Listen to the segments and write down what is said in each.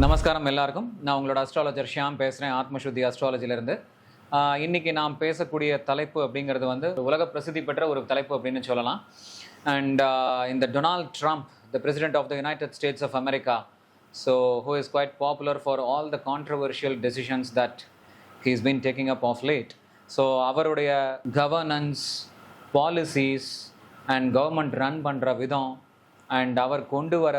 நமஸ்காரம் எல்லாருக்கும். நான் உங்களோட அஸ்ட்ராலஜர் ஷியாம் பேசுகிறேன், ஆத்மசுத்தி அஸ்ட்ராலஜிலேருந்து. இன்றைக்கி நாம் பேசக்கூடிய தலைப்பு அப்படிங்கிறது வந்து உலக பிரசித்தி பெற்ற ஒரு தலைப்பு அப்படின்னு சொல்லலாம். அண்ட் இந்த Donald Trump, the president of the United States of America, so who is quite popular for all the controversial decisions that he is been taking up of late. So அவருடைய governance, policies and government run பண்ணுற விதம் and அவர் கொண்டு வர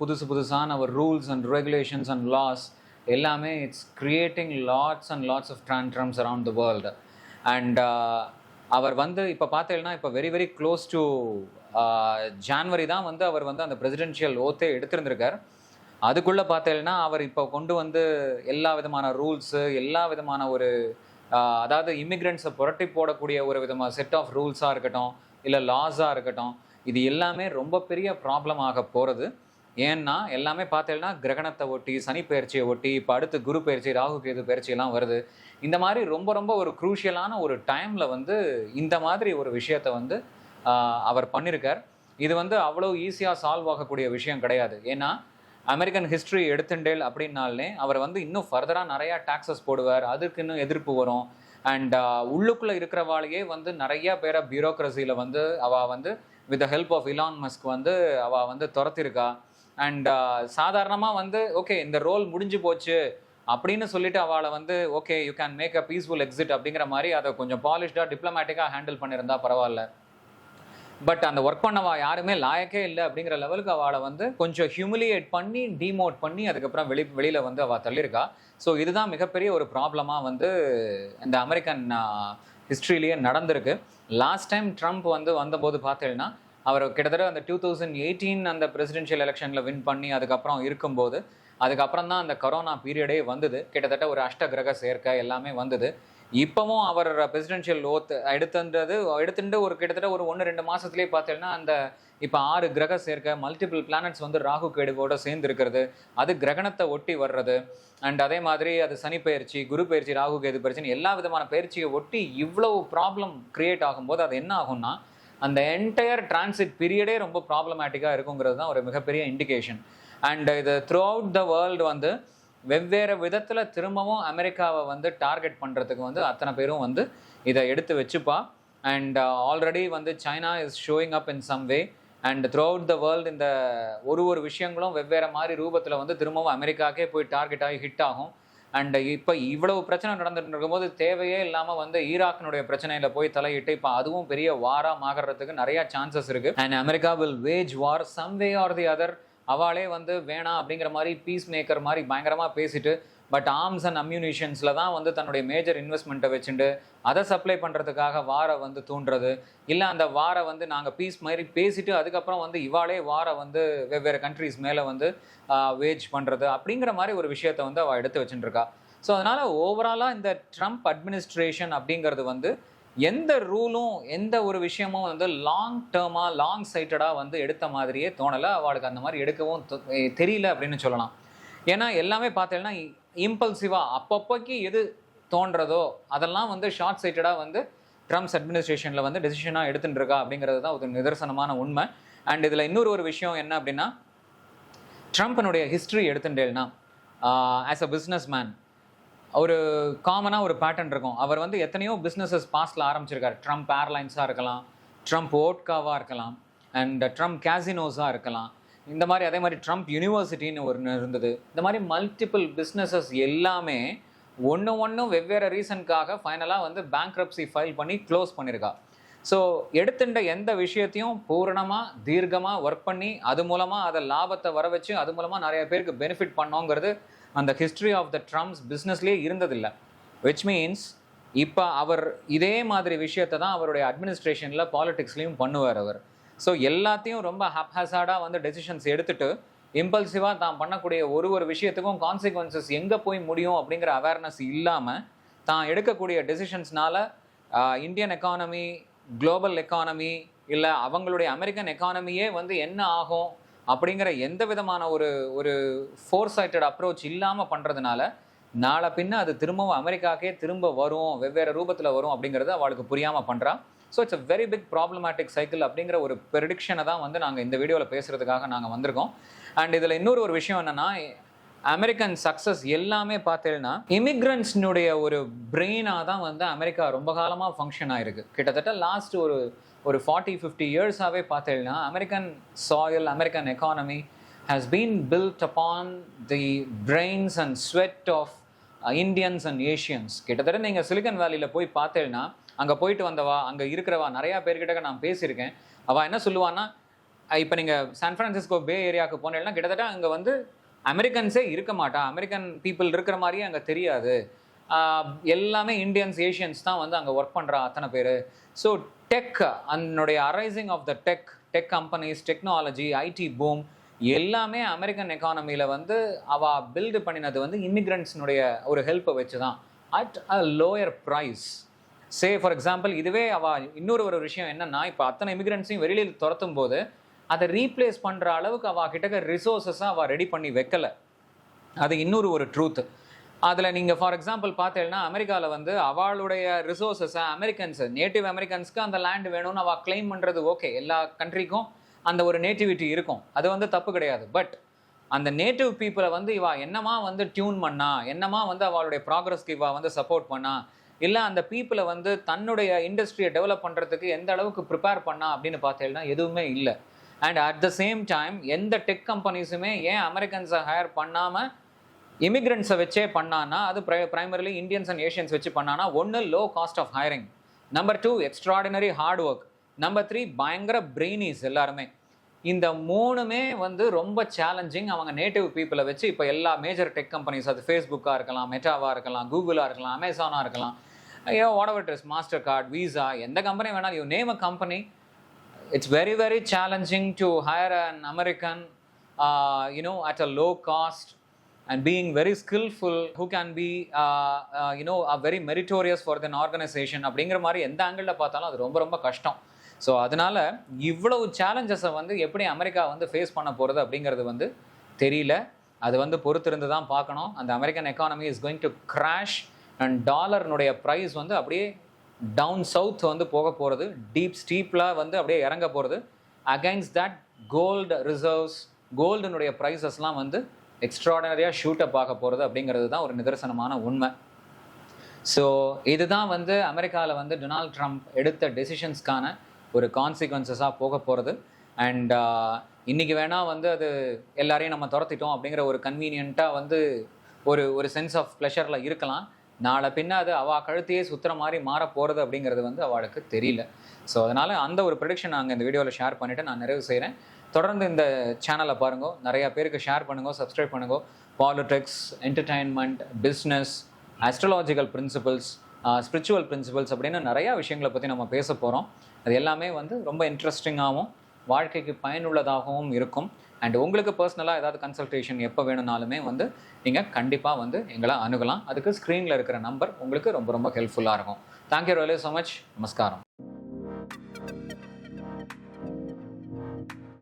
புதுசான அவர் rules and regulations and laws எல்லாமே it's creating lots and lots of tantrums around the world. And அவர் வந்து இப்போ பார்த்தீங்கன்னா இப்போ வெரி க்ளோஸ் டு ஜான்வரி தான் வந்து அவர் வந்து அந்த பிரசிடென்ஷியல் ஓத்தே எடுத்திருந்திருக்கார். அதுக்குள்ளே பார்த்தீங்கன்னா அவர் இப்போ கொண்டு வந்து எல்லா விதமான ரூல்ஸு, எல்லா விதமான ஒரு அதாவது இமிக்ரெண்ட்ஸை புரட்டி போடக்கூடிய ஒரு விதமான செட் ஆஃப் ரூல்ஸாக இருக்கட்டும், இல்லை லாஸாக இருக்கட்டும், இது எல்லாமே ரொம்ப பெரிய ப்ராப்ளம் ஆக போகிறது. ஏன்னா எல்லாமே பார்த்தீங்கன்னா கிரகணத்தை ஒட்டி, சனி பயிற்சியை ஒட்டி, இப்போ அடுத்து குரு பயிற்சி, ராகு கேது பயிற்சியெல்லாம் வருது. இந்த மாதிரி ரொம்ப ஒரு க்ரூஷியலான ஒரு டைமில் வந்து இந்த மாதிரி ஒரு விஷயத்தை வந்து அவர் பண்ணியிருக்கார். இது வந்து அவ்வளோ ஈஸியாக சால்வ் ஆகக்கூடிய விஷயம் கிடையாது. ஏன்னா அமெரிக்கன் ஹிஸ்ட்ரி எடுத்துட்டேல் அப்படின்னாலே அவர் வந்து இன்னும் ஃபர்தராக நிறையா டாக்ஸஸ் போடுவார், அதுக்கு இன்னும் எதிர்ப்பு வரும். அண்ட் உள்ளுக்குள்ளே இருக்கிறவாளையே வந்து நிறையா பேரை பியூரோக்ரஸியில் வந்து அவள் வந்து with the help of Elon Musk வந்து அவள் வந்து துரத்திருக்கா. அண்ட் சாதாரணமாக வந்து ஓகே இந்த ரோல் முடிஞ்சு போச்சு அப்படின்னு சொல்லிட்டு அவளை வந்து okay you can make a peaceful exit அப்படிங்கிற மாதிரி அதை கொஞ்சம் பாலிஷ்டாக டிப்ளமேட்டிக்காக ஹேண்டில் பண்ணியிருந்தா பரவாயில்ல. பட் அந்த ஒர்க் பண்ணவா யாருமே லாயக்கே இல்லை அப்படிங்கிற லெவலுக்கு அவளை வந்து கொஞ்சம் ஹியூமிலியேட் பண்ணி, டிமோட் பண்ணி அதுக்கப்புறம் வெளியில் வந்து அவள் தள்ளியிருக்கா. ஸோ இதுதான் மிகப்பெரிய ஒரு ப்ராப்ளமாக வந்து இந்த அமெரிக்கன் ஹிஸ்ட்ரியிலேயே நடந்திருக்கு. லாஸ்ட் டைம் ட்ரம்ப் வந்து வந்தபோது பார்த்தீங்கன்னா அவர் கிட்டத்தட்ட அந்த 2018 அந்த பிரசிடென்ஷியல் எலெக்ஷனில் வின் பண்ணி அதுக்கப்புறம் இருக்கும்போது அதுக்கப்புறம் தான் அந்த கொரோனா பீரியடே வந்தது. கிட்டத்தட்ட ஒரு அஷ்டகிரக சேர்க்கை எல்லாமே வந்தது. இப்போவும் அவர் பிரசிடென்ஷியல் ஓத் எடுத்துட்டு ஒரு கிட்டத்தட்ட ஒரு 1-2 மாதத்துலேயே பார்த்தீங்கன்னா அந்த இப்போ 6 கிரக சேர்க்கை, மல்டிபிள் பிளானட்ஸ் வந்து ராகு கேடுவோட சேர்ந்து இருக்கிறது, அது கிரகணத்தை ஒட்டி வர்றது. அண்ட் அதே மாதிரி அது சனி பயிற்சி, குரு பயிற்சி, ராகு கேது பயிற்சின்னு எல்லா விதமான பயிற்சியை ஒட்டி இவ்வளவு ப்ராப்ளம் கிரியேட் ஆகும்போது அது என்ன ஆகும்னா அந்த என்டையர் டிரான்சிட் பீரியடே ரொம்ப ப்ராப்ளமேட்டிக்காக இருக்குங்கிறது தான் ஒரு மிகப்பெரிய இண்டிகேஷன். அண்ட் இது த்ரூ அவுட் த வேர்ல்டு வந்து வெவ்வேறு விதத்தில் திரும்பவும் அமெரிக்காவை வந்து டார்கெட் பண்ணுறதுக்கு வந்து அத்தனை பேரும் வந்து இதை எடுத்து வச்சுப்பா. அண்ட் ஆல்ரெடி வந்து China is showing up in some way. And throughout the world இந்த ஒரு விஷயங்களும் வெவ்வேறு மாதிரி ரூபத்தில் வந்து திரும்பவும் அமெரிக்காக்கே போய் டார்கெட் ஆகி ஹிட் ஆகும். அண்ட் இப்போ இவ்வளவு பிரச்சனை நடந்துட்டு இருக்கும்போது தேவையே இல்லாமல் வந்து ஈராக்கினுடைய பிரச்சனையில் போய் தலையிட்டு இப்போ அதுவும் பெரிய வாராக ஆகிறதுக்கு நிறையா சான்சஸ் இருக்குது. And America will wage war some way or the other. அவளே வந்து வேணாம் அப்படிங்கிற மாதிரி பீஸ் மேக்கர் மாதிரி பயங்கரமாக பேசிட்டு பட் ஆர்ம்ஸ் அண்ட் அம்யூனிஷன்ஸில் தான் வந்து தன்னுடைய மேஜர் இன்வெஸ்ட்மெண்ட்டை வச்சுட்டு அதை சப்ளை பண்ணுறதுக்காக வாரை வந்து தூண்டுறது, இல்லை அந்த வாரை வந்து நாங்கள் பீஸ் மாதிரி பேசிட்டு அதுக்கப்புறம் வந்து இவாளே வாரை வந்து வெவ்வேறு கண்ட்ரிஸ் மேலே வந்து வேஜ் பண்ணுறது அப்படிங்கிற மாதிரி ஒரு விஷயத்தை வந்து அவள் எடுத்து வச்சுட்டுருக்கா. ஸோ அதனால் ஓவராலாக இந்த ட்ரம்ப் அட்மினிஸ்ட்ரேஷன் அப்படிங்கிறது வந்து எந்த ரூலும் எந்த ஒரு விஷயமும் வந்து லாங் டேர்மாக லாங் சைட்டடாக வந்து எடுத்த மாதிரியே தோணலை. அவளுக்கு அந்த மாதிரி எடுக்கவும் தெரியல அப்படின்னு சொல்லலாம். ஏன்னா எல்லாமே பார்த்தீங்கன்னா இம்பல்சிவாக அப்பப்போக்கு எது தோன்றதோ அதெல்லாம் வந்து ஷார்ட் சைட்டடாக வந்து ட்ரம்ப்ஸ் அட்மினிஸ்ட்ரேஷனில் வந்து டெசிஷனாக எடுத்துட்டு இருக்கா அப்படிங்கிறது தான் ஒரு நிதர்சனமான உண்மை. அண்ட் இதில் இன்னொரு ஒரு விஷயம் என்ன அப்படின்னா ட்ரம்ப்னுடைய ஹிஸ்ட்ரி எடுத்துட்டேன்னா ஆஸ் அ பிஸ்னஸ் மேன் ஒரு காமனாக ஒரு பேட்டர்ன் இருக்கும். அவர் வந்து எத்தனையோ பிஸ்னஸஸ் பாஸ்டில் ஆரம்பிச்சிருக்காரு. ட்ரம்ப் ஏர்லைன்ஸாக இருக்கலாம், ட்ரம்ப் ஓட்காவாக இருக்கலாம், அண்ட் ட்ரம்ப் கேசினோஸாக இருக்கலாம். இந்த மாதிரி அதே மாதிரி ட்ரம்ப் யூனிவர்சிட்டின்னு ஒன்று இருந்தது. இந்த மாதிரி மல்டிபிள் பிஸ்னஸஸ் எல்லாமே ஒன்றும் வெவ்வேறு ரீசனுக்காக ஃபைனலாக வந்து பேங்க்ரப்சி ஃபைல் பண்ணி க்ளோஸ் பண்ணியிருக்கா. ஸோ எடுத்துட்ட எந்த விஷயத்தையும் பூரணமாக தீர்க்கமாக ஒர்க் பண்ணி அது மூலமாக அதை லாபத்தை வர வச்சு அது மூலமாக நிறைய பேருக்கு பெனிஃபிட் பண்ணோங்கிறது அந்த ஹிஸ்ட்ரி ஆஃப் த ட்ரம்ப்ஸ் பிஸ்னஸ்லேயே இருந்ததில்லை. விச் மீன்ஸ் இப்போ அவர் இதே மாதிரி விஷயத்தை தான் அவருடைய அட்மினிஸ்ட்ரேஷனில் பாலிடிக்ஸ்லேயும் பண்ணுவார் அவர். ஸோ எல்லாத்தையும் ரொம்ப ஹப்ஹசாடாக வந்து டெசிஷன்ஸ் எடுத்துகிட்டு இம்பல்சிவாக தான் பண்ணக்கூடிய ஒரு விஷயத்துக்கும் கான்சிக்வன்சஸ் எங்கே போய் முடியும் அப்படிங்கிற அவேர்னஸ் இல்லாமல் தான் எடுக்கக்கூடிய டெசிஷன்ஸ்னால இந்தியன் எக்கானமி, குளோபல் எக்கானமி, இல்லை அவங்களுடைய அமெரிக்கன் எக்கானமியே வந்து என்ன ஆகும் அப்படிங்கிற எந்த விதமான ஒரு ஃபோர்சைட்டட் அப்ரோச் இல்லாமல் பண்ணுறதுனால நாளை பின்ன அது திரும்பவும் அமெரிக்காக்கே திரும்ப வரும், வெவ்வேறு ரூபத்தில் வரும் அப்படிங்கிறது அவளுக்கு புரியாமல் பண்ணுறா. So it's a very big problematic cycle அப்படிங்கிற ஒரு ப்ரெடிக்ஷனை தான் வந்து நாங்கள் இந்த வீடியோவில் பேசுகிறதுக்காக நாங்கள் வந்திருக்கோம். அண்ட் இதில் இன்னொரு விஷயம் என்னென்னா அமெரிக்கன் சக்ஸஸ் எல்லாமே பார்த்தீங்கன்னா இமிக்ரண்ட்ஸ்னுடைய ஒரு பிரெயினாக தான் வந்து அமெரிக்கா ரொம்ப காலமாக ஃபங்க்ஷன் ஆயிருக்கு. கிட்டத்தட்ட லாஸ்ட் ஒரு 40-50 இயர்ஸாகவே பார்த்தீங்கன்னா American soil, American economy has been built upon the brains and sweat of Indians and Asians. கிட்டத்தட்ட நீங்கள் சிலிக்கன் வேலியில் போய் பார்த்தேன்னா, அங்கே போயிட்டு வந்தவா, அங்கே இருக்கிறவா நிறையா பேர்கிட்ட நான் பேசியிருக்கேன். அவள் என்ன சொல்லுவான்னா, இப்போ நீங்கள் சான் ஃப்ரான்சிஸ்கோ பே ஏரியாவுக்கு போனேன்னா கிட்டத்தட்ட அங்கே வந்து அமெரிக்கன்ஸே இருக்க மாட்டா, அமெரிக்கன் பீப்புள் இருக்கிற மாதிரியே அங்கே தெரியாது, எல்லாமே இந்தியன்ஸ், ஏஷியன்ஸ் தான் வந்து அங்கே ஒர்க் பண்ணுறா அத்தனை பேர். ஸோ டெக், அதனுடைய arising of the tech companies, technology, IT boom எல்லாமே அமெரிக்கன் எக்கானமியில் வந்து அவள் பில்டு பண்ணினது வந்து இமிக்ரெண்ட்ஸ்னுடைய ஒரு ஹெல்ப்பை வச்சு தான், at a lower price. Say for example, இதுவே அவள் இன்னொரு விஷயம் என்னென்னா, இப்போ அத்தனை இமிக்ரெண்ட்ஸையும் வெளியில் துரத்தும் போது அதை ரீப்ளேஸ் பண்ணுற அளவுக்கு அவள் கிட்டக்க ரிசோர்ஸஸாக அவள் ரெடி பண்ணி வைக்கலை. அது இன்னொரு ட்ரூத்து. அதில் நீங்கள் ஃபார் எக்ஸாம்பிள் பார்த்தீங்கன்னா, அமெரிக்காவில் வந்து அவளுடைய ரிசோர்ஸஸை அமெரிக்கன்ஸு, நேட்டிவ் அமெரிக்கன்ஸ்க்கு அந்த லேண்ட் வேணும்னு அவள் கிளைம் பண்ணுறது ஓகே, எல்லா கண்ட்ரிக்கும் அந்த ஒரு நேட்டிவிட்டி இருக்கும், அது வந்து தப்பு கிடையாது. பட் அந்த நேட்டிவ் பீப்புளை வந்து இவா என்னமா வந்து டியூன் பண்ணா, என்னமா வந்து அவளுடைய ப்ராக்ரஸ்க்கு இவா வந்து சப்போர்ட் பண்ணா, இல்லை அந்த பீப்புளை வந்து தன்னுடைய இண்டஸ்ட்ரியை டெவலப் பண்ணுறதுக்கு எந்த அளவுக்கு ப்ரிப்பேர் பண்ணா அப்படின்னு பார்த்தீங்கன்னா எதுவுமே இல்லை. And at the same time எந்த டெக் கம்பெனிஸுமே ஏன் அமெரிக்கன்ஸை ஹையர் பண்ணாமல் இமிக்ரெண்ட்ஸை வச்சே பண்ணான்னா, அது ப்ரைமரிலி இந்தியன்ஸ் அண்ட் ஏஷியன்ஸ் வச்சு பண்ணான்னா, ஒன்று low cost of hiring, number 2 extraordinary hard work, number 3 பயங்கர பிரெயினிஸ் எல்லாருமே. இந்த மூணுமே வந்து ரொம்ப சேலஞ்சிங் அவங்க நேட்டிவ் பீப்புளை வச்சு. இப்போ எல்லா மேஜர் டெக் கம்பெனிஸ், அது ஃபேஸ்புக்காக இருக்கலாம், மெட்டாவாக இருக்கலாம், கூகுளாக இருக்கலாம், அமேசானாக இருக்கலாம், ஐயோ what ever it is, master card, visa, எந்த கம்பெனி வேணாலும், you name a company, it's very challenging to hire an American at a low cost and being very skillful, who can be a very meritorious for the organization. அப்படிங்கிற மாதிரி எந்த ஆங்கிளில் பார்த்தாலும் அது ரொம்ப கஷ்டம். ஸோ அதனால இவ்வளவு சேலஞ்சஸை வந்து எப்படி அமெரிக்கா வந்து ஃபேஸ் பண்ண போகிறது அப்படிங்கிறது வந்து தெரியல. அது வந்து பொறுத்திருந்து தான் பார்க்கணும். அந்த American economy is going to crash and டாலர்னுடைய ப்ரைஸ் வந்து அப்படியே டவுன் சவுத் வந்து போக போகிறது, ஸ்டீப்பில் வந்து அப்படியே இறங்க போகிறது. அகைன்ஸ்ட் தட் கோல்டு ரிசர்வ்ஸ், கோல்டுனுடைய ப்ரைஸஸ்லாம் வந்து எக்ஸ்ட்ராடனரியாக ஷூட்டப் ஆக போகிறது அப்படிங்கிறது தான் ஒரு நிதர்சனமான உண்மை. ஸோ இதுதான் வந்து அமெரிக்காவில் வந்து டொனால்ட் ட்ரம்ப் எடுத்த டெசிஷன்ஸ்க்கான ஒரு கான்சிக்வன்சஸாக போக போகிறது. அண்ட் இன்றைக்கி வேணால் வந்து அது எல்லாரையும் நம்ம துரத்திட்டோம் அப்படிங்கிற ஒரு கன்வீனியண்ட்டாக வந்து ஒரு சென்ஸ் ஆஃப் ப்ளஷரில் இருக்கலாம். நாளை பின்ன அது அவள் கழுத்தையே சுற்றுற மாதிரி மாற போகிறது அப்படிங்கிறது வந்து அவளுக்கு தெரியல. ஸோ அதனால் அந்த ஒரு ப்ரெடிக்ஷன் நாங்கள் இந்த வீடியோவில் ஷேர் பண்ணிவிட்டு நான் நிறைவு செய்கிறேன். தொடர்ந்து இந்த சேனலை பாருங்க, நிறையா பேருக்கு ஷேர் பண்ணுங்க, சப்ஸ்கிரைப் பண்ணுங்க. Politics, entertainment, business, astrological principles, spiritual principles அப்படின்னு நிறையா விஷயங்களை பற்றி நம்ம பேச போகிறோம். அது எல்லாமே வந்து ரொம்ப இன்ட்ரெஸ்டிங்காகவும் வாழ்க்கைக்கு பயனுள்ளதாகவும் இருக்கும். அண்ட் உங்களுக்கு பர்சனலாக ஏதாவது கன்சல்டேஷன் எப்போ வேணும்னாலுமே வந்து நீங்கள் கண்டிப்பாக வந்து எங்களை அணுகலாம். அதுக்கு ஸ்க்ரீனில் இருக்கிற நம்பர் உங்களுக்கு ரொம்ப ஹெல்ப்ஃபுல்லாக இருக்கும். Thank you really so much. நமஸ்காரம்.